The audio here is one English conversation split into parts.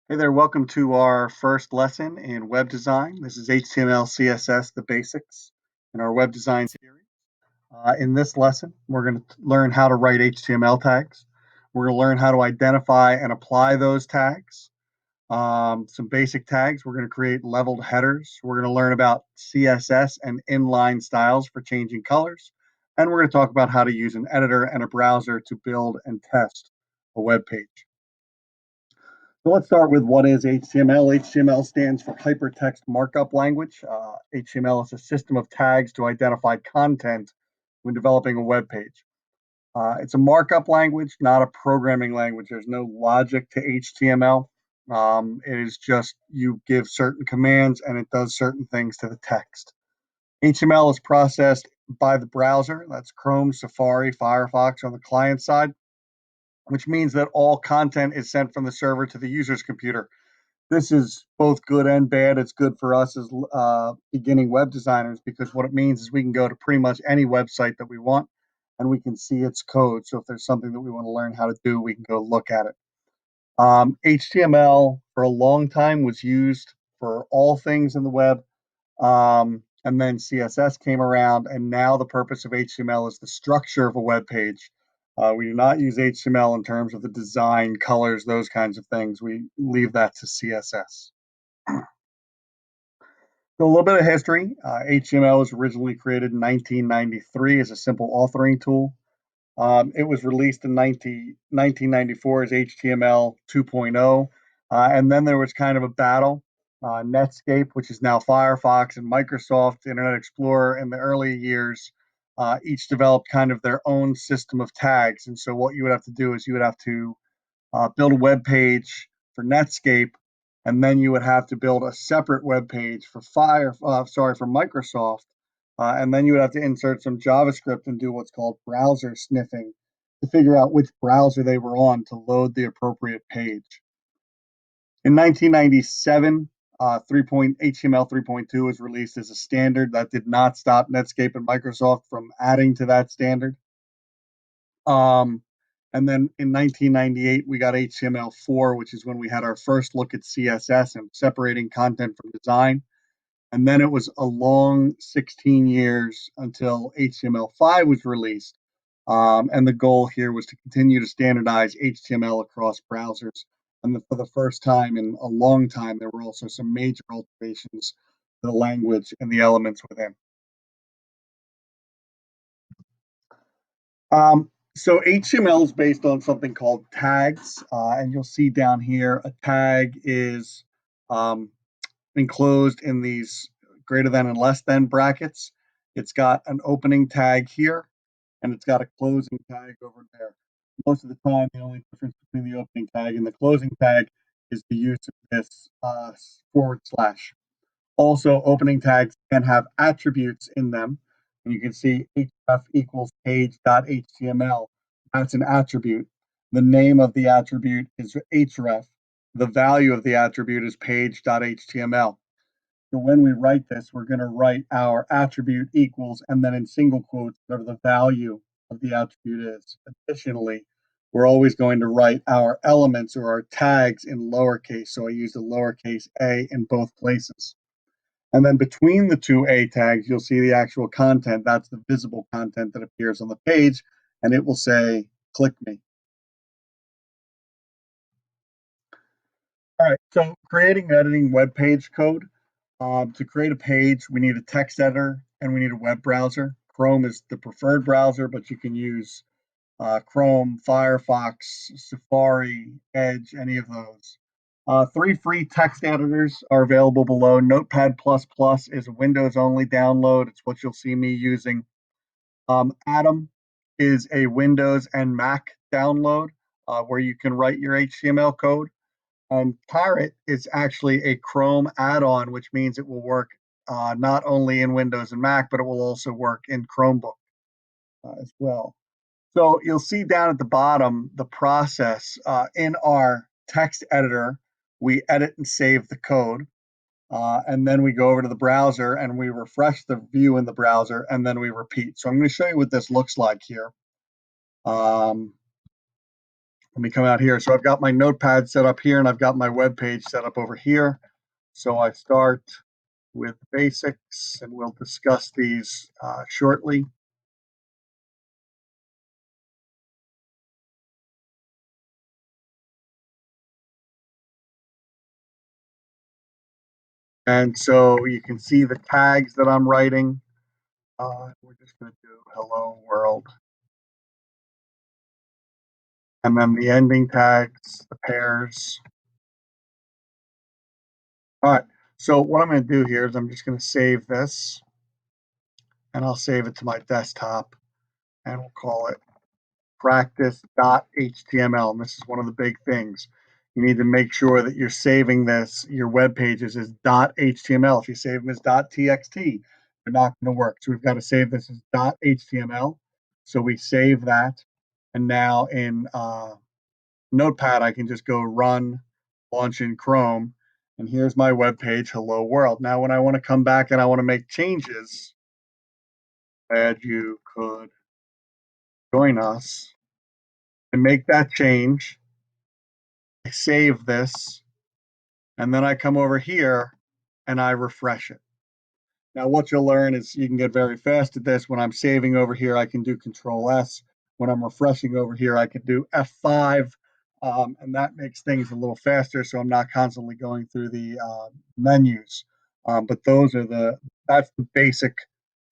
Hey there, welcome to our first lesson in web design. This is HTML, CSS, the basics in our web design series. In this lesson, we're going to learn how to write HTML tags. We're going to learn how to identify and apply those tags. Some basic tags. We're going to create leveled headers. We're going to learn about CSS and inline styles for changing colors. And we're going to talk about how to use an editor and a browser to build and test a web page. So let's start with what is HTML. HTML stands for Hypertext Markup Language. HTML is a system of tags to identify content when developing a web page. It's a markup language, not a programming language. There's no logic to HTML. It is just you give certain commands and it does certain things to the text. HTML is processed by the browser. That's Chrome, Safari, Firefox on the client side, which means that all content is sent from the server to the user's computer. This is both good and bad. It's good for us as beginning web designers because what it means is we can go to pretty much any website that we want and we can see its code. So if there's something that we want to learn how to do, we can go look at it. HTML for a long time was used for all things in the web. And then CSS came around, and now the purpose of HTML is the structure of a web page. We do not use HTML in terms of the design, colors, those kinds of things. We leave that to CSS. So a little bit of history. HTML was originally created in 1993 as a simple authoring tool. It was released in 1994 as HTML 2.0. And then there was kind of a battle. Netscape, which is now Firefox, and Microsoft Internet Explorer in the early years, each developed kind of their own system of tags. And so what you would have to do is you would have to build a web page for Netscape, and then you would have to build a separate web page for for Microsoft, and then you would have to insert some JavaScript and do what's called browser sniffing to figure out which browser they were on to load the appropriate page. In 1997, HTML 3.2 was released as a standard that did not stop Netscape and Microsoft from adding to that standard. Um, and then in 1998, we got HTML4, which is when we had our first look at CSS and separating content from design. And then it was a long 16 years until HTML5 was released. And the goal here was to continue to standardize HTML across browsers. And for the first time in a long time, there were also some major alterations to the language and the elements within. So HTML is based on something called tags, and you'll see down here a tag is um, enclosed in these greater than and less than brackets. It's got an opening tag here, and it's got a closing tag over there. Most of the time, the only difference between the opening tag and the closing tag is the use of this forward slash. Also, opening tags can have attributes in them. And you can see href equals page.html. That's an attribute. The name of the attribute is href. The value of the attribute is page.html. So when we write this, we're going to write our attribute equals, and then in single quotes, whatever the value of the attribute is. Additionally, we're always going to write our elements or our tags in lowercase. So I use the lowercase a in both places. And then between the two A tags, you'll see the actual content. That's the visible content that appears on the page, and it will say, click me. All right, so creating and editing web page code. To create a page, we need a text editor and we need a web browser. Chrome is the preferred browser, but you can use Chrome, Firefox, Safari, Edge, any of those. Three free text editors are available below. Notepad++ is a Windows-only download. It's what you'll see me using. Atom is a Windows and Mac download where you can write your HTML code. And Parrot is actually a Chrome add-on, which means it will work not only in Windows and Mac, but it will also work in Chromebook as well. So you'll see down at the bottom the process. In our text editor, we edit and save the code. And then we go over to the browser and we refresh the view in the browser and then we repeat. So I'm going to show you what this looks like here. Um, let me come out here. So I've got my notepad set up here and I've got my web page set up over here. So I start with basics and we'll discuss these shortly. And so you can see the tags that I'm writing. We're just going to do hello world. And then the ending tags, the pairs. All right. So what I'm going to do here is I'm just going to save this and I'll save it to my desktop and we'll call it practice.html. And this is one of the big things. You need to make sure that you're saving this, your web pages as .html. If you save them as .txt, they're not going to work. So we've got to save this as .html. So we save that. And now in Notepad, I can just go run, launch in Chrome, and here's my web page, hello world. Now, when I want to come back and I want to make changes, glad you could join us and make that change. I save this, and then I come over here and I refresh it. Now, what you'll learn is you can get very fast at this. When I'm saving over here, I can do Control S. When I'm refreshing over here, I can do F5, and that makes things a little faster. So I'm not constantly going through the menus. But that's the basic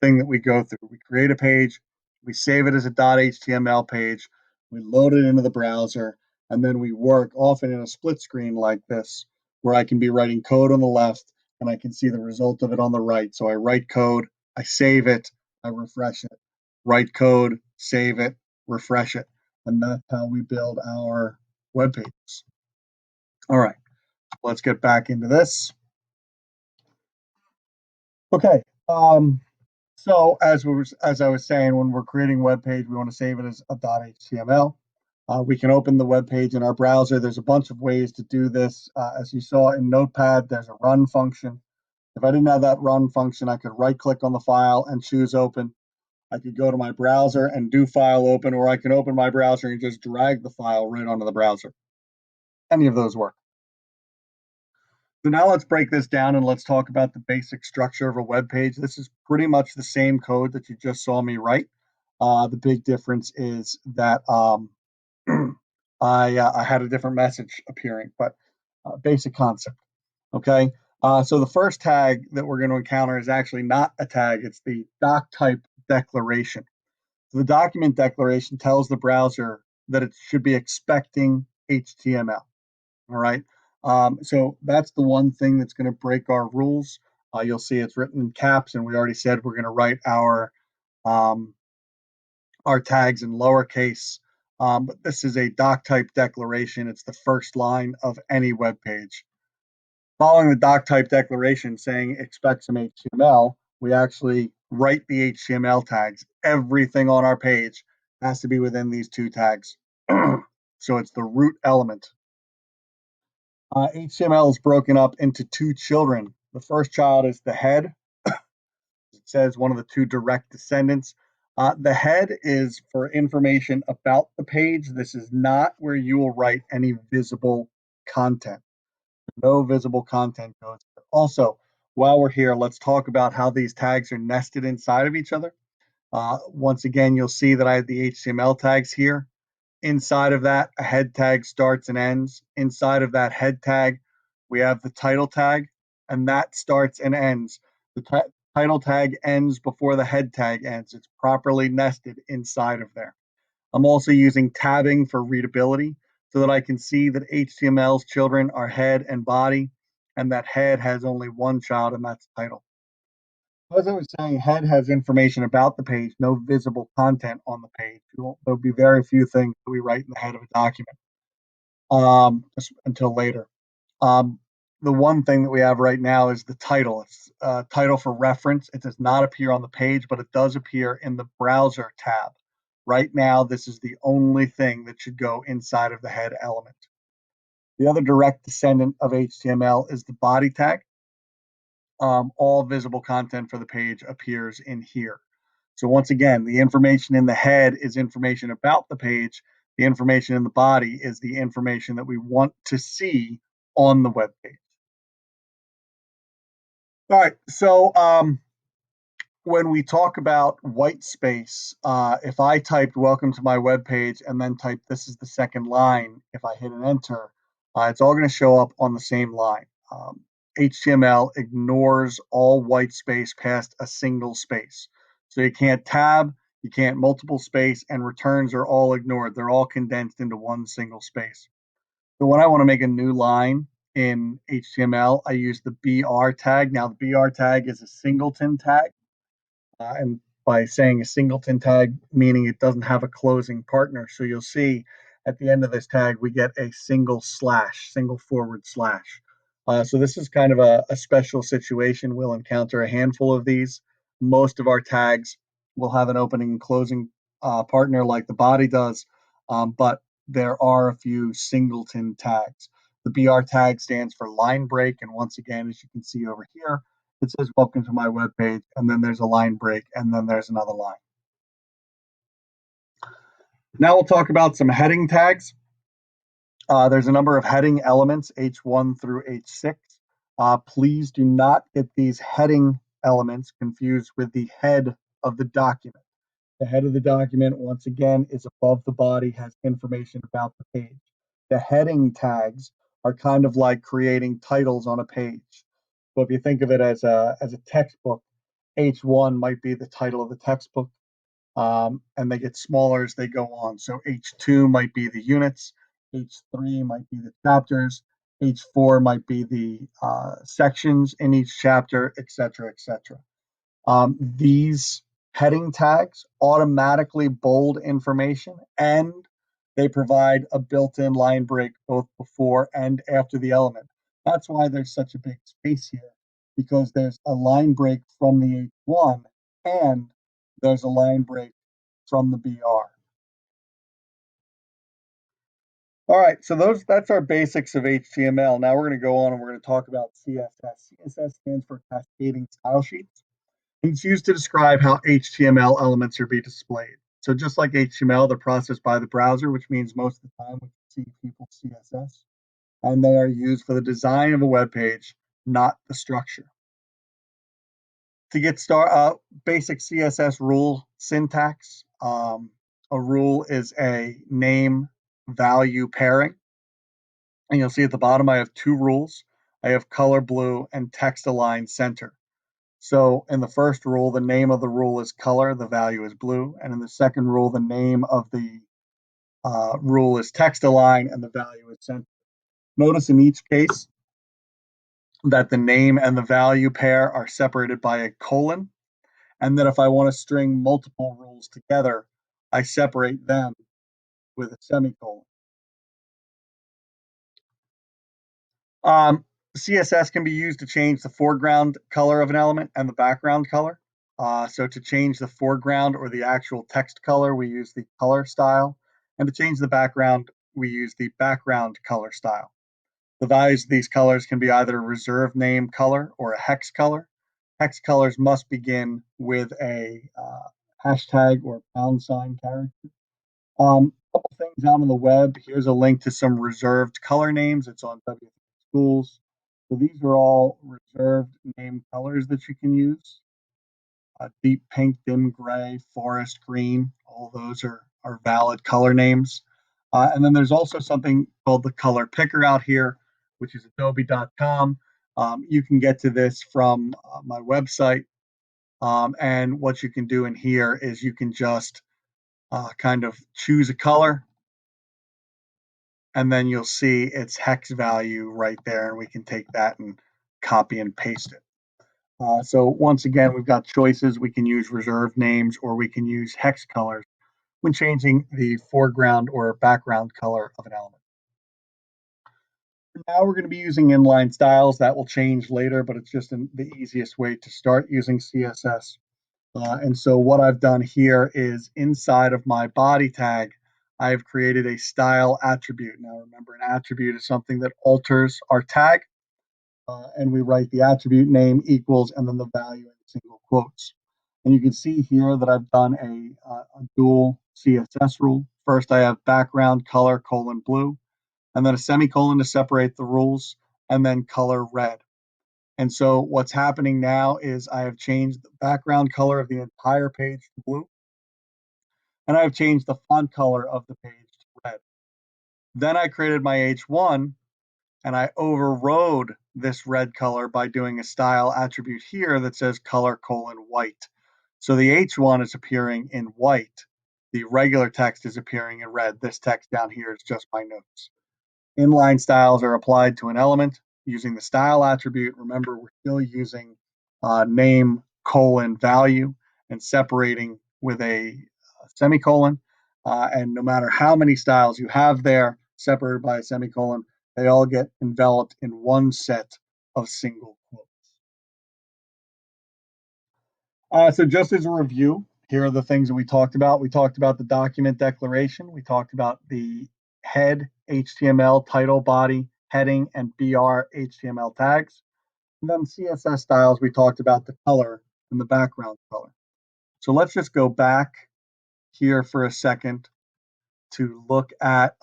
thing that we go through. We create a page, we save it as a .html page, we load it into the browser, and then we work often in a split screen like this, where I can be writing code on the left and I can see the result of it on the right. So I write code, I save it, I refresh it, write code, save it, refresh it. And that's how we build our web pages. All right, let's get back into this. Okay. So as I was saying, when we're creating a web page, we want to save it as a .html. We can open the web page in our browser. There's a bunch of ways to do this. As you saw in Notepad, there's a run function. If I didn't have that run function, I could right click on the file and choose open. I could go to my browser and do file open, or I can open my browser and just drag the file right onto the browser. Any of those work. So now let's break this down and let's talk about the basic structure of a web page. This is pretty much the same code that you just saw me write. The big difference is that I had a different message appearing, but basic concept. Okay. So the first tag that we're going to encounter is actually not a tag. It's the doc type declaration. So the document declaration tells the browser that it should be expecting HTML. All right. So that's the one thing that's going to break our rules. You'll see it's written in caps, and we already said we're going to write um, our tags in lowercase. But this is a doc type declaration. It's the first line of any web page. Following the doc type declaration saying expect some HTML, we actually write the HTML tags. Everything on our page has to be within these two tags. So it's the root element. HTML is broken up into two children. The first child is the head. It says one of the two direct descendants. The head is for information about the page. This is not where you will write any visible content. No visible content goes there. Also, while we're here, let's talk about how these tags are nested inside of each other. Once again, you'll see that I have the HTML tags here. Inside of that, a head tag starts and ends. Inside of that head tag, we have the title tag, and that starts and ends. The title tag ends before the head tag ends. It's properly nested inside of there. I'm also using tabbing for readability so that I can see that HTML's children are head and body, and that head has only one child, and that's title. As I was saying, head has information about the page, no visible content on the page. There'll be very few things that we write in the head of a document until later. Um, the one thing that we have right now is the title. It's title for reference. It does not appear on the page, but it does appear in the browser tab. Right now, this is the only thing that should go inside of the head element. The other direct descendant of HTML is the body tag. All visible content for the page appears in here. So once again, the information in the head is information about the page. The information in the body is the information that we want to see on the web page. All right, so when we talk about white space, if I typed welcome to my web page and then type this is the second line, if I hit an enter, it's all going to show up on the same line. HTML ignores all white space past a single space. So you can't tab, you can't multiple space, and returns are all ignored. They're all condensed into one single space. So when I want to make a new line in HTML, I use the BR tag. Now, the BR tag is a singleton tag. And by saying a singleton tag, meaning it doesn't have a closing partner. So you'll see at the end of this tag, we get a single slash, single forward slash. So this is kind of a special situation. We'll encounter a handful of these. Most of our tags will have an opening and closing partner like the body does, but there are a few singleton tags. The BR tag stands for line break, and once again, as you can see over here, it says welcome to my web page, and then there's a line break, and then there's another line. Now we'll talk about some heading tags. There's a number of heading elements, H1 through H6. Please do not get these heading elements confused with the head of the document. The head of the document, once again, is above the body, has information about the page. The heading tags are kind of like creating titles on a page. So if you think of it as a textbook, H1 might be the title of the textbook, and they get smaller as they go on. So H2 might be the units, H3 might be the chapters, H4 might be the sections in each chapter, etc., etc. These heading tags automatically bold information, and they provide a built-in line break both before and after the element. That's why there's such a big space here, because there's a line break from the H1 and there's a line break from the BR. All right, so that's our basics of HTML. Now we're going to go on and we're going to talk about CSS. CSS stands for Cascading Style Sheets. It's used to describe how HTML elements are being displayed. So just like HTML, they're processed by the browser, which means most of the time we see people CSS, and they are used for the design of a web page, not the structure. To get started, basic CSS rule syntax. A rule is a name value pairing. And you'll see at the bottom, I have two rules. I have color blue and text align center. So in the first rule, the name of the rule is color, the value is blue. And in the second rule, the name of the rule is text align and the value is center. Notice in each case that the name and the value pair are separated by a colon. And that if I want to string multiple rules together, I separate them with a semicolon. CSS can be used to change the foreground color of an element and the background color. So to change the foreground or the actual text color, we use the color style. And to change the background, we use the background color style. The values of these colors can be either a reserved name color or a hex color. Hex colors must begin with a hashtag or pound sign character. A couple things out on the web. Here's a link to some reserved color names. It's on W Schools. So these are all reserved name colors that you can use. Deep pink, dim gray, forest green, all those are valid color names. And then there's also something called the color picker out here, which is adobe.com. You can get to this from my website. And what you can do in here is you can just kind of choose a color, and then you'll see its hex value right there, and we can take that and copy and paste it. So once again, we've got choices. We can use reserved names or we can use hex colors when changing the foreground or background color of an element. Now we're going to be using inline styles. That will change later, but it's just the easiest way to start using CSS. And so what I've done here is inside of my body tag, I've created a style attribute. Now remember, an attribute is something that alters our tag, and we write the attribute name equals and then the value in single quotes. And you can see here that I've done a dual CSS rule. First, I have background color :blue, and then a semicolon to separate the rules, and then color red. And so what's happening now is I have changed the background color of the entire page to blue, and I've changed the font color of the page to red. Then I created my H1, and I overrode this red color by doing a style attribute here that says color: white. So the H1 is appearing in white. The regular text is appearing in red. This text down here is just my notes. Inline styles are applied to an element using the style attribute. Remember, we're still using name: value and separating with a semicolon. And no matter how many styles you have there separated by a semicolon, they all get enveloped in one set of single quotes. So just as a review, here are the things that we talked about. We talked about the document declaration. We talked about the head HTML, title, body, heading, and BR HTML tags. And then CSS styles, we talked about the color and the background color. So let's just go back here for a second to look at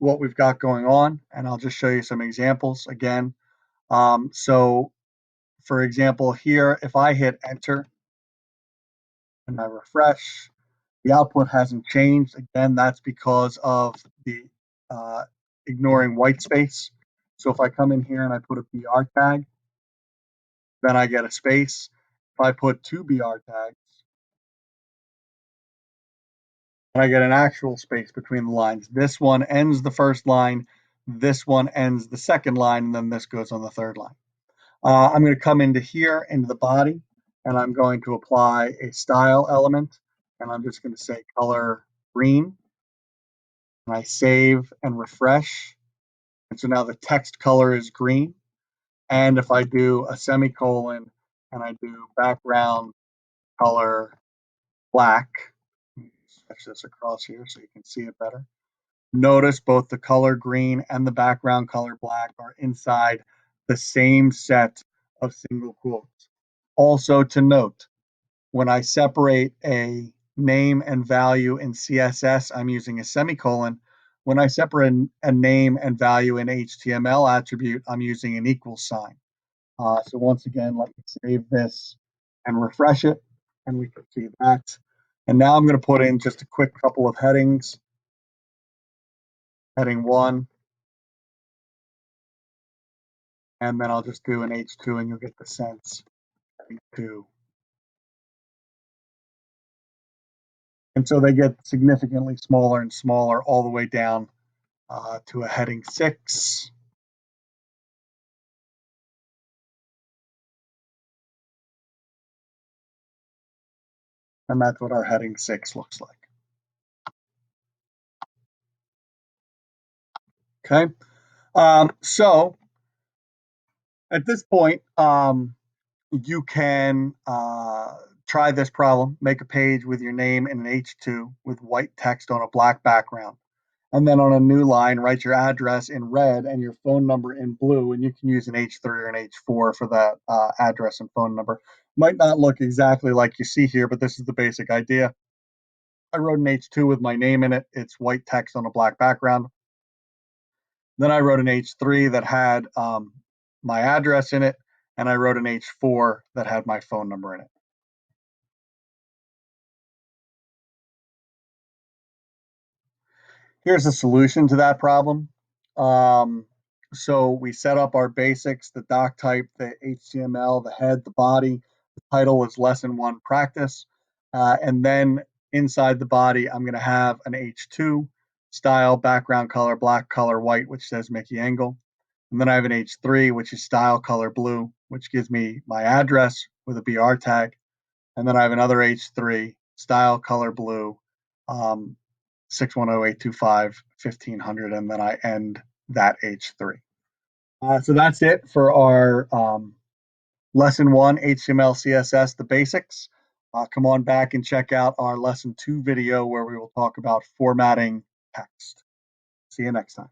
what we've got going on. And I'll just show you some examples again. So for example, here, if I hit enter and I refresh, the output hasn't changed. Again, that's because of the uh, ignoring white space. So if I come in here and I put a BR tag, then I get a space. If I put two BR tags, and I get an actual space between the lines. This one ends the first line, this one ends the second line, and then this goes on the third line. I'm going to come into here, into the body, and I'm going to apply a style element, and I'm just going to say color green, and I save and refresh. And so now the text color is green. And if I do a semicolon and I do background color black, switch this across here so you can see it better. Notice both the color green and the background color black are inside the same set of single quotes. Also to note, when I separate a name and value in CSS, I'm using a semicolon. When I separate a name and value in HTML attribute, I'm using an equal sign. So once again, let me save this and refresh it, and we can see that. And now I'm going to put in just a quick couple of headings. Heading 1, and then I'll just do an H2, and you'll get the sense. Heading 2. And so they get significantly smaller and smaller all the way down to a heading 6. And that's what our heading 6 looks like. Okay. So at this point, you can try this problem. Make a page with your name in an H2 with white text on a black background. And then on a new line, write your address in red and your phone number in blue. And you can use an H3 or an H4 for that address and phone number. Might not look exactly like you see here, but this is the basic idea. I wrote an H2 with my name in it. It's white text on a black background. Then I wrote an H3 that had my address in it, and I wrote an H4 that had my phone number in it. Here's a solution to that problem. So we set up our basics, the doc type, the HTML, the head, the body. The title is lesson 1 practice. And then inside the body, I'm going to have an H2 style, background color, black color, white, which says Mickey Engel. And then I have an H3, which is style color blue, which gives me my address with a BR tag. And then I have another H3, style color blue, 610-825-1500, and then I end that H3. So that's it for our lesson 1, HTML, CSS, the basics. Come on back and check out our lesson 2 video where we will talk about formatting text. See you next time.